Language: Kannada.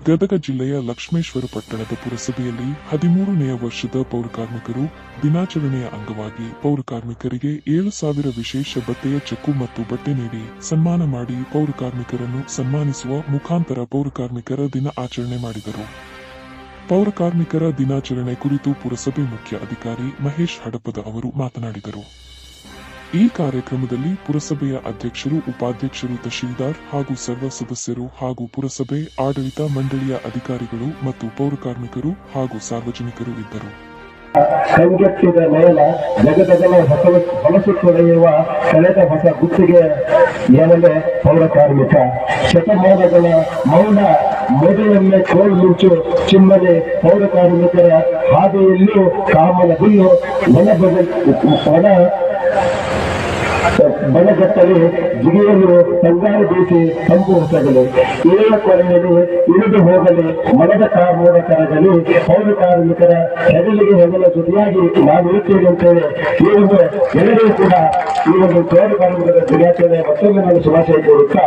ಗದಗ ಜಿಲ್ಲೆಯ ಲಕ್ಷ್ಮೇಶ್ವರ ಪಟ್ಟಣದ ಪುರಸಭೆಯಲ್ಲಿ 13ನೇ ವರ್ಷದ ಪೌರಕಾರ್ಮಿಕರು ದಿನಾಚರಣೆಯ ಅಂಗವಾಗಿ ಪೌರಕಾರ್ಮಿಕರಿಗೆ 7,000 ವಿಶೇಷ ಬಟ್ಟೆಯ ಚೆಕ್ಕು ಮತ್ತು ಬಟ್ಟೆ ನೀಡಿ ಸನ್ಮಾನ ಮಾಡಿ ಪೌರಕಾರ್ಮಿಕರನ್ನು ಸನ್ಮಾನಿಸುವ ಮುಖಾಂತರ ಪೌರಕಾರ್ಮಿಕರ ದಿನ ಆಚರಣೆ ಮಾಡಿದರು. ಪೌರಕಾರ್ಮಿಕರ ದಿನಾಚರಣೆ ಕುರಿತು ಪುರಸಭೆ ಮುಖ್ಯ ಅಧಿಕಾರಿ ಮಹೇಶ್ ಹಡಪದ ಅವರು ಮಾತನಾಡಿದರು. ಈ ಕಾರ್ಯಕ್ರಮದಲ್ಲಿ ಪುರಸಭೆಯ ಅಧ್ಯಕ್ಷರು, ಉಪಾಧ್ಯಕ್ಷರು, ತಹಶೀಲ್ದಾರ್ ಹಾಗೂ ಸರ್ವ ಸದಸ್ಯರು ಹಾಗೂ ಪುರಸಭೆ ಆಡಳಿತ ಮಂಡಳಿಯ ಅಧಿಕಾರಿಗಳು ಮತ್ತು ಪೌರಕಾರ್ಮಿಕರು ಹಾಗೂ ಸಾರ್ವಜನಿಕರು ಇದ್ದರು. ಸಂಘಟಿತ ಮೇಲ ಜಗದಗಲ ಹೊಲಸುತ್ತೊಡೆಯುವ ಕಳೆದ ಹೊಸ ಗುತ್ತಿಗೆ ಏನೆಂದರೆ ಪೌರಕಾರ್ಮಿಕ. ಶತಮಾನಗಳ ಮೌನ ಮೊದಲೊಮ್ಮೆ ಕೋಲು ಮಿಂಚು ಚಿಮ್ಮನೆ ಪೌರಕಾರ್ಮಿಕರ ಹಾದಿಯಲ್ಲೂ ಕಾಮನ ಹುಲ್ಲು ಬಣಗಟ್ಟಲೆ ಜಿಗಿಯಲು ತಂಗಾರು ಬೀಸಿ ತಂಪು ಹೊಸಗಲಿ ಇಳೆಯ ಕೊನೆಯಲ್ಲಿ ಇಳಿದು ಹೋಗಲಿ ಮನದ ಕಾರ್ಮೋಡ ಕರಗಲಿ ಪೌರಕಾರ್ಮಿಕರ ಹೆಗಲಿಗೆ ಹೆಗಲ ಜೊತೆಯಾಗಿ ನಾವು ಇರುತ್ತೇವೆ ಅಂತೇಳಿ ಈ ಒಂದು ಎಲ್ಲರೂ ಕೂಡ ಈ ಒಂದು ಪೌರಕಾರ್ಮಿಕರ ದಿನಾಚರಣೆ ಮತ್ತೊಮ್ಮೆ ನಾನು ಶುಭಾಶಯ ಕೋರುತ್ತಾ